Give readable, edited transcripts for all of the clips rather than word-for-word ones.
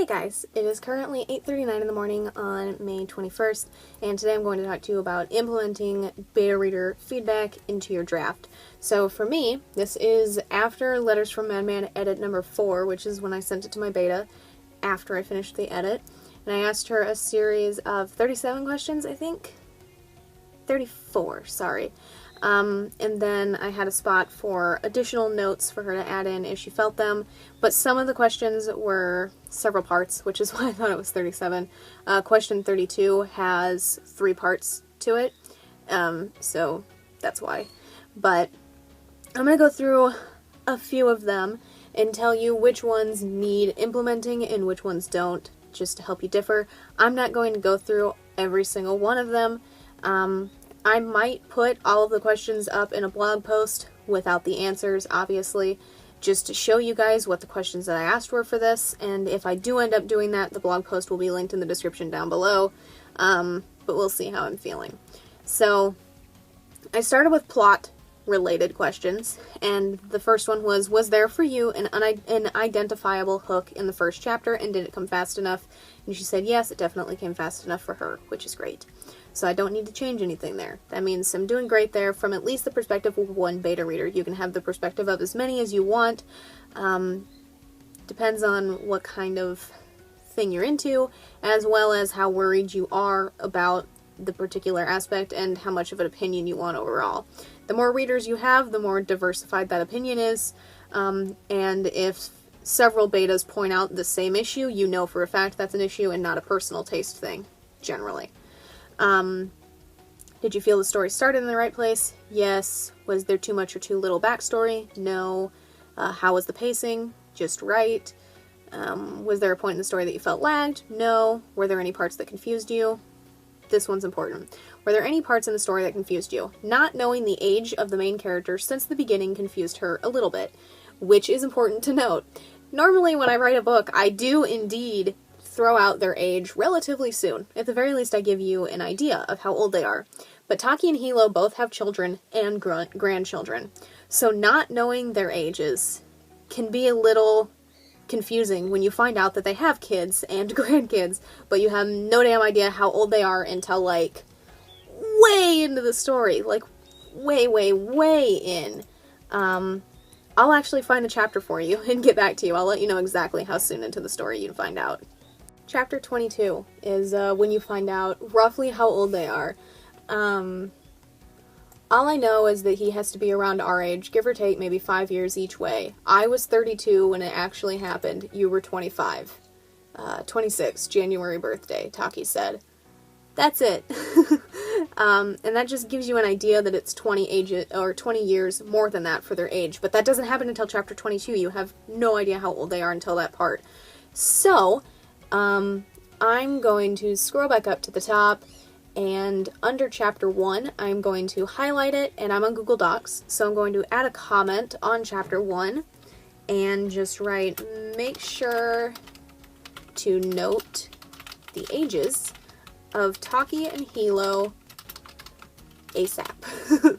guys, it is currently 8:39 in the morning on May 21st, and today I'm going to talk to you about implementing beta reader feedback into your draft. So for me, this is after Letters from Madman edit number 4, which is when I sent it to my beta after I finished the edit, and I asked her a series of 37 questions, I think? 34, sorry. And then I had a spot for additional notes for her to add in if she felt them, but some of the questions were several parts, which is why I thought it was 37. Question 32 has 3 parts to it, so that's why. But I'm going to go through a few of them and tell you which ones need implementing and which ones don't, just to help you differ. I'm not going to go through every single one of them. I might put all of the questions up in a blog post without the answers, obviously, just to show you guys what the questions that I asked were for this, and if I do end up doing that, the blog post will be linked in the description down below, but we'll see how I'm feeling. So, I started with plot-related questions, and the first one was there for you an identifiable hook in the first chapter, and did it come fast enough? And she said yes, it definitely came fast enough for her, which is great. So I don't need to change anything there. That means I'm doing great there from at least the perspective of one beta reader. You can have the perspective of as many as you want. Depends on what kind of thing you're into, as well as how worried you are about the particular aspect and how much of an opinion you want overall. The more readers you have, the more diversified that opinion is, and if several betas point out the same issue, you know for a fact that's an issue and not a personal taste thing, generally. Did you feel the story started in the right place? Yes. Was there too much or too little backstory? No. How was the pacing? Just right. Was there a point in the story that you felt lagged? No. Were there any parts that confused you? This one's important. Were there any parts in the story that confused you? Not knowing the age of the main character since the beginning confused her a little bit, which is important to note. Normally when I write a book, I do indeed throw out their age relatively soon. At the very least, I give you an idea of how old they are. But Taki and Hilo both have children and grandchildren, so not knowing their ages can be a little confusing when you find out that they have kids and grandkids, but you have no damn idea how old they are until, like, way into the story. Like, way in. I'll actually find the chapter for you and get back to you. I'll let you know exactly how soon into the story you'd find out. Chapter 22 is when you find out roughly how old they are. All I know is that he has to be around our age, give or take maybe 5 years each way. I was 32 when it actually happened. You were 25. 26, January birthday, Taki said. That's it. And that just gives you an idea that it's 20 years more than that for their age. But that doesn't happen until chapter 22. You have no idea how old they are until that part. So, I'm going to scroll back up to the top, and under chapter 1, I'm going to highlight it, and I'm on Google Docs, so I'm going to add a comment on chapter 1, and just write, make sure to note the ages of Taki and Hilo ASAP.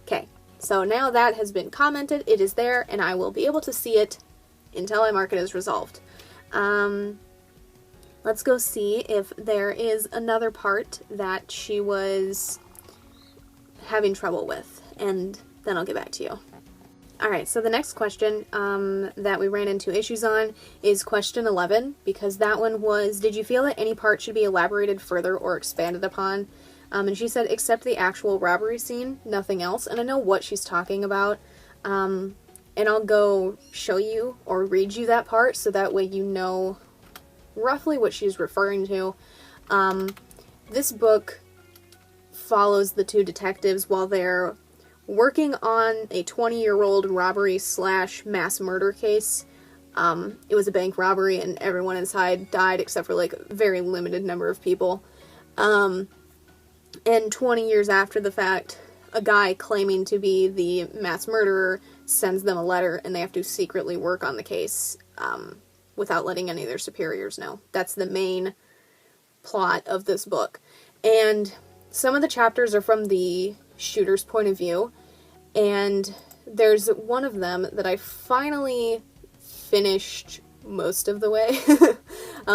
Okay, so now that has been commented, it is there, and I will be able to see it until I mark it as resolved. Let's go see if there is another part that she was having trouble with, and then I'll get back to you. Alright, so the next question that we ran into issues on is question 11, because that one was, did you feel that any part should be elaborated further or expanded upon? And she said, except the actual robbery scene, nothing else, and I know what she's talking about. And I'll go show you or read you that part so that way you know roughly what she's referring to. This book follows the two detectives while they're working on a 20-year-old robbery / mass murder case. It was a bank robbery and everyone inside died except for like a very limited number of people. And 20 years after the fact, a guy claiming to be the mass murderer sends them a letter and they have to secretly work on the case without letting any of their superiors know. That's the main plot of this book. And some of the chapters are from the shooter's point of view, and there's one of them that I finally finished most of the way.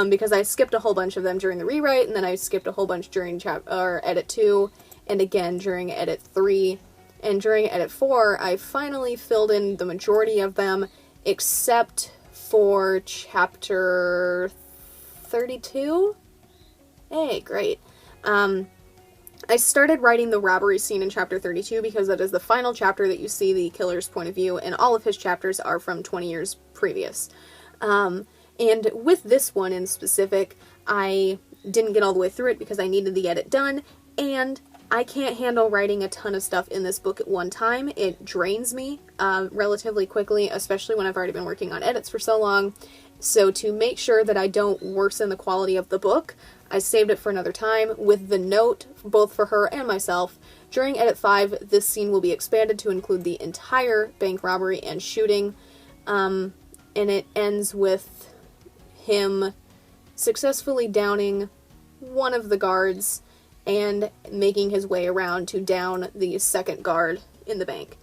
Because I skipped a whole bunch of them during the rewrite, and then I skipped a whole bunch during edit 2, and again during edit 3, and during edit 4, I finally filled in the majority of them, except for chapter 32? Hey, great. I started writing the robbery scene in chapter 32 because that is the final chapter that you see the killer's point of view, and all of his chapters are from 20 years previous. And with this one in specific, I didn't get all the way through it because I needed the edit done, and I can't handle writing a ton of stuff in this book at one time. It drains me relatively quickly, especially when I've already been working on edits for so long. So to make sure that I don't worsen the quality of the book, I saved it for another time with the note, both for her and myself, during edit 5, this scene will be expanded to include the entire bank robbery and shooting, and it ends with him successfully downing one of the guards and making his way around to down the second guard in the bank.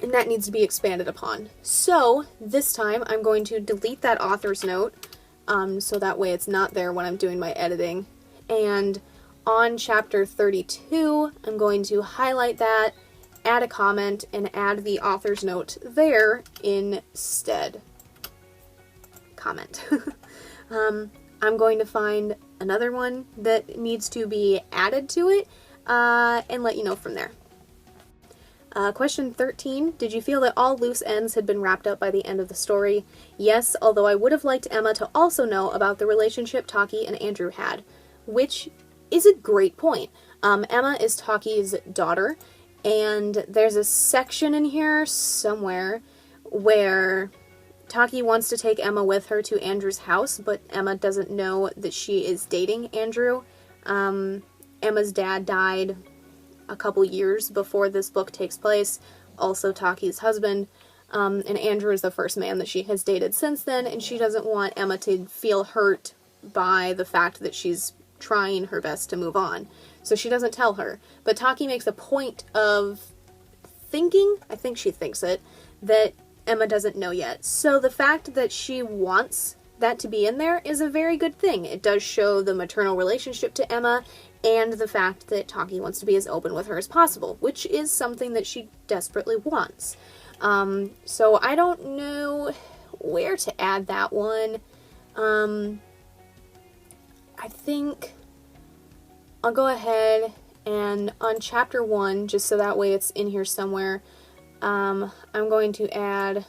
And that needs to be expanded upon. So, this time I'm going to delete that author's note, so that way it's not there when I'm doing my editing. And on chapter 32, I'm going to highlight that, add a comment, and add the author's note there instead. Comment. I'm going to find another one that needs to be added to it, and let you know from there. Question 13. Did you feel that all loose ends had been wrapped up by the end of the story? Yes, although I would have liked Emma to also know about the relationship Taki and Andrew had, which is a great point. Emma is Taki's daughter, and there's a section in here somewhere where Taki wants to take Emma with her to Andrew's house, but Emma doesn't know that she is dating Andrew. Emma's dad died a couple years before this book takes place, also Taki's husband, and Andrew is the first man that she has dated since then, and she doesn't want Emma to feel hurt by the fact that she's trying her best to move on. So she doesn't tell her. But Taki makes a point of thinking, I think she thinks it, that Emma doesn't know yet. So the fact that she wants that to be in there is a very good thing. It does show the maternal relationship to Emma, and the fact that Taki wants to be as open with her as possible, which is something that she desperately wants. So I don't know where to add that one. I think I'll go ahead and on chapter 1, just so that way it's in here somewhere, I'm going to add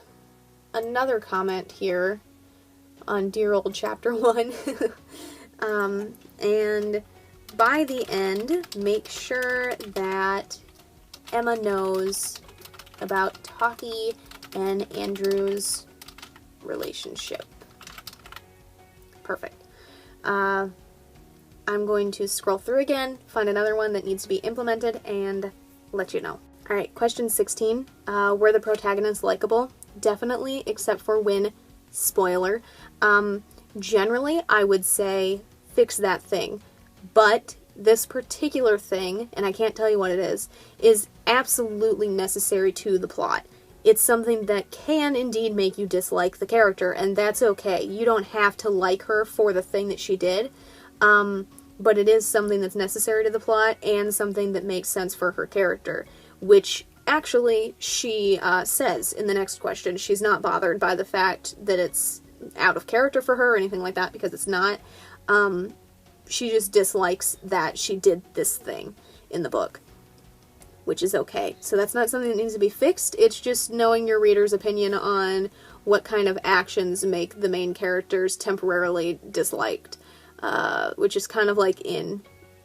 another comment here on dear old chapter 1. And by the end, make sure that Emma knows about Taki and Andrew's relationship. Perfect. I'm going to scroll through again, find another one that needs to be implemented, and let you know. Alright, question 16. Were the protagonists likable? Definitely, except for Win. Spoiler. Generally, I would say fix that thing. But this particular thing, and I can't tell you what it is absolutely necessary to the plot. It's something that can indeed make you dislike the character, and that's okay. You don't have to like her for the thing that she did, but it is something that's necessary to the plot and something that makes sense for her character, which actually she says in the next question. She's not bothered by the fact that it's out of character for her or anything like that, because it's not. She just dislikes that she did this thing in the book, which is okay. So that's not something that needs to be fixed. It's just knowing your reader's opinion on what kind of actions make the main characters temporarily disliked, which is kind of like in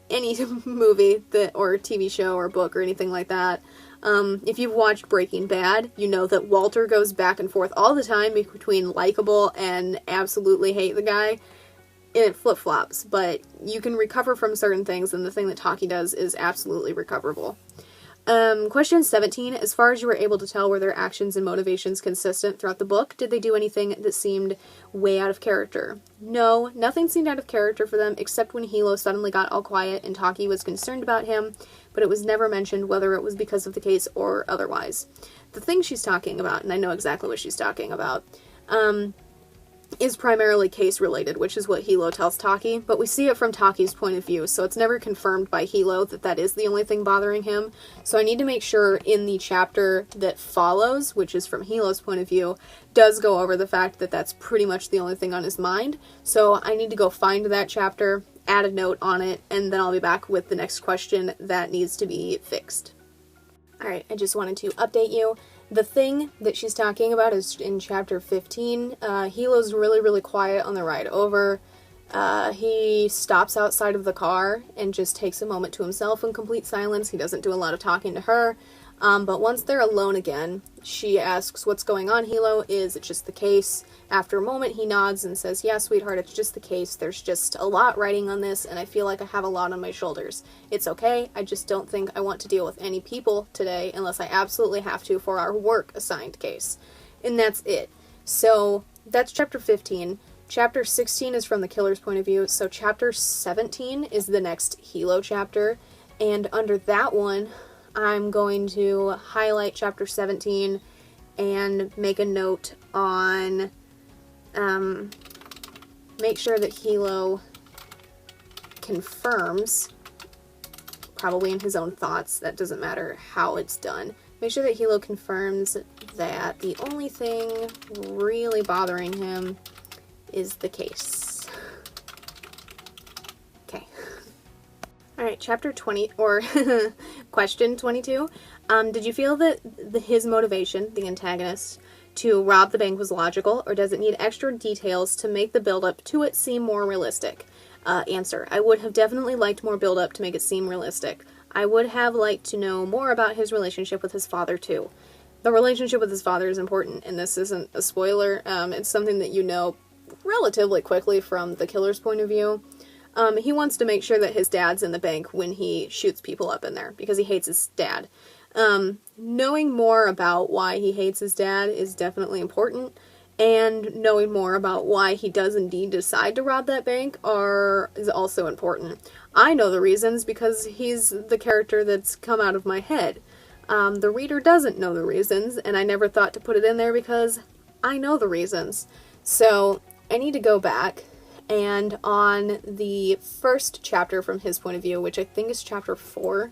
any movie or TV show or book or anything like that. If you've watched Breaking Bad, you know that Walter goes back and forth all the time between likable and absolutely hate the guy. It flip-flops, but you can recover from certain things, and the thing that Taki does is absolutely recoverable. Question 17. As far as you were able to tell, were their actions and motivations consistent throughout the book? Did they do anything that seemed way out of character? No, nothing seemed out of character for them, except when Hilo suddenly got all quiet and Taki was concerned about him, but it was never mentioned whether it was because of the case or otherwise. The thing she's talking about, and I know exactly what she's talking about, is primarily case-related, which is what Hilo tells Taki, but we see it from Taki's point of view, so it's never confirmed by Hilo that that is the only thing bothering him. So I need to make sure in the chapter that follows, which is from Hilo's point of view, does go over the fact that that's pretty much the only thing on his mind. So I need to go find that chapter, add a note on it, and then I'll be back with the next question that needs to be fixed. Alright, I just wanted to update you. The thing that she's talking about is in chapter 15. Hilo's really, really quiet on the ride over. He stops outside of the car and just takes a moment to himself in complete silence. He doesn't do a lot of talking to her. But once they're alone again, she asks, "What's going on, Hilo? Is it just the case?" After a moment, he nods and says, "Yeah, sweetheart, it's just the case. There's just a lot riding on this, and I feel like I have a lot on my shoulders. It's okay. I just don't think I want to deal with any people today unless I absolutely have to for our work-assigned case." And that's it. So that's chapter 15. Chapter 16 is from the killer's point of view, so chapter 17 is the next Hilo chapter. And under that one, I'm going to highlight chapter 17 and make a note on, make sure that Hilo confirms, probably in his own thoughts, that doesn't matter how it's done, make sure that Hilo confirms that the only thing really bothering him is the case. Okay. Alright, chapter 20, or question 22. Did you feel that his motivation, the antagonist, to rob the bank was logical, or does it need extra details to make the build-up to it seem more realistic? Answer. I would have definitely liked more build-up to make it seem realistic. I would have liked to know more about his relationship with his father, too. The relationship with his father is important, and this isn't a spoiler. It's something that you know relatively quickly from the killer's point of view. He wants to make sure that his dad's in the bank when he shoots people up in there, because he hates his dad. Knowing more about why he hates his dad is definitely important, and knowing more about why he does indeed decide to rob that bank is also important. I know the reasons because he's the character that's come out of my head. The reader doesn't know the reasons, and I never thought to put it in there because I know the reasons. So I need to go back, and on the first chapter from his point of view, which I think is chapter 4.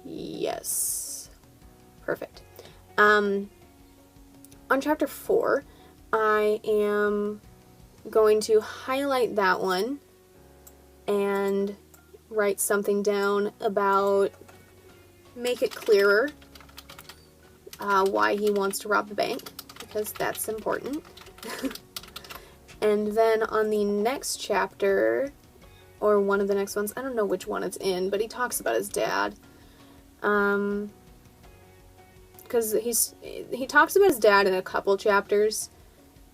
Yes. Perfect. On chapter 4, I am going to highlight that one and write something down about, make it clearer why he wants to rob the bank, because that's important. And then on the next chapter, or one of the next ones, I don't know which one it's in, but he talks about his dad. Because he talks about his dad in a couple chapters,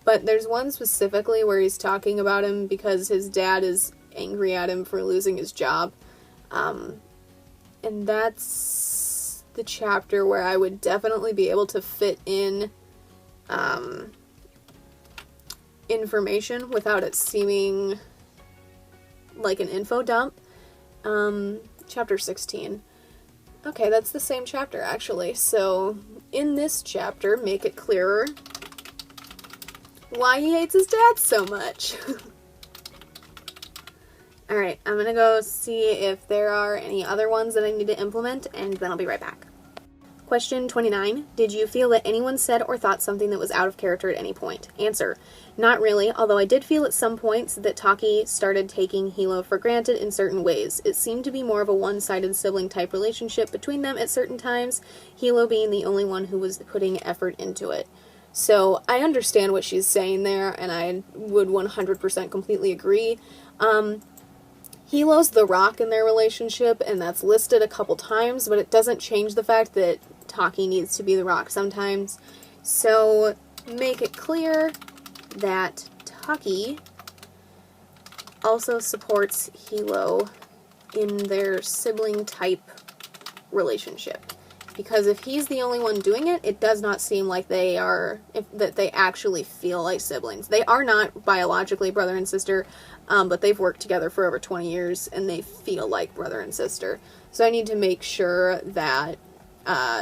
but there's one specifically where he's talking about him because his dad is angry at him for losing his job. And that's the chapter where I would definitely be able to fit in information without it seeming like an info dump. Chapter 16. Okay, that's the same chapter, actually. So, in this chapter, make it clearer why he hates his dad so much. Alright, I'm gonna go see if there are any other ones that I need to implement, and then I'll be right back. Question 29. Did you feel that anyone said or thought something that was out of character at any point? Answer. Not really, although I did feel at some points that Taki started taking Hilo for granted in certain ways. It seemed to be more of a one-sided sibling-type relationship between them at certain times, Hilo being the only one who was putting effort into it. So, I understand what she's saying there, and I would 100% completely agree. Hilo's the rock in their relationship, and that's listed a couple times, but it doesn't change the fact that Taki needs to be the rock sometimes. So, make it clear that Taki also supports Hilo in their sibling-type relationship. Because if he's the only one doing it, it does not seem like that they actually feel like siblings. They are not biologically brother and sister, but they've worked together for over 20 years, and they feel like brother and sister. So I need to make sure that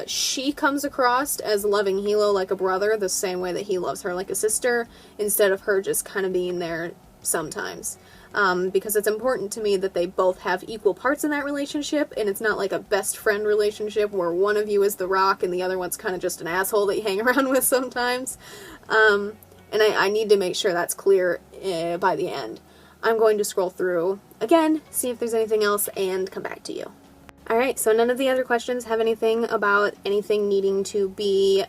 she comes across as loving Hilo like a brother the same way that he loves her like a sister, instead of her just kind of being there sometimes. Because it's important to me that they both have equal parts in that relationship, and it's not like a best friend relationship where one of you is the rock and the other one's kind of just an asshole that you hang around with sometimes. And I need to make sure that's clear by the end. I'm going to scroll through again, see if there's anything else, and come back to you. Alright, so none of the other questions have anything about anything needing to be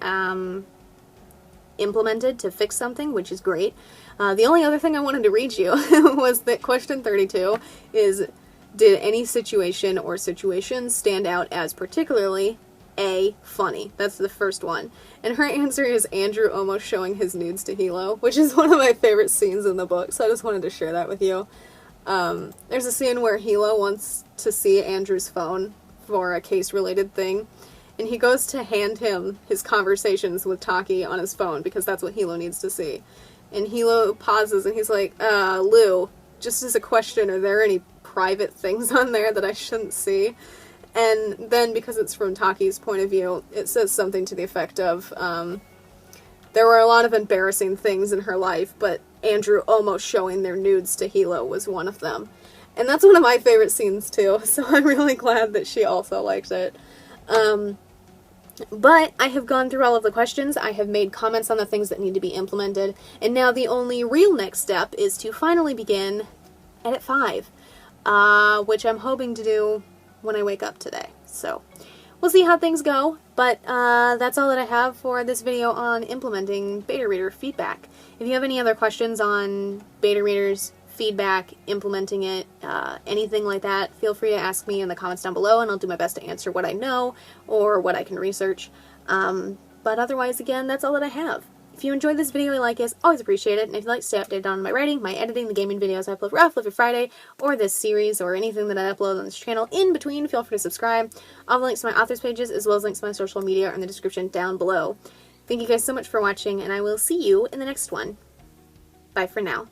implemented to fix something, which is great. The only other thing I wanted to read you was that question 32 is, did any situation or situations stand out as particularly A, funny? That's the first one. And her answer is Andrew almost showing his nudes to Hilo, which is one of my favorite scenes in the book, so I just wanted to share that with you. There's a scene where Hilo wants to see Andrew's phone for a case-related thing, and he goes to hand him his conversations with Taki on his phone, because that's what Hilo needs to see. And Hilo pauses, and he's like, Lou, just as a question, are there any private things on there that I shouldn't see? And then, because it's from Taki's point of view, it says something to the effect of, there were a lot of embarrassing things in her life, but Andrew almost showing their nudes to Hilo was one of them. And that's one of my favorite scenes too, so I'm really glad that she also liked it. But I have gone through all of the questions, I have made comments on the things that need to be implemented, and now the only real next step is to finally begin Edit 5, which I'm hoping to do when I wake up today. So, we'll see how things go, but that's all that I have for this video on implementing beta reader feedback. If you have any other questions on beta readers, feedback, implementing it, anything like that, feel free to ask me in the comments down below, and I'll do my best to answer what I know or what I can research. But otherwise, again, that's all that I have. If you enjoyed this video, like it, always appreciate it, and if you'd like to stay updated on my writing, my editing, the gaming videos I upload every Friday, or this series, or anything that I upload on this channel in between, feel free to subscribe. All the links to my authors pages, as well as links to my social media, are in the description down below. Thank you guys so much for watching, and I will see you in the next one. Bye for now.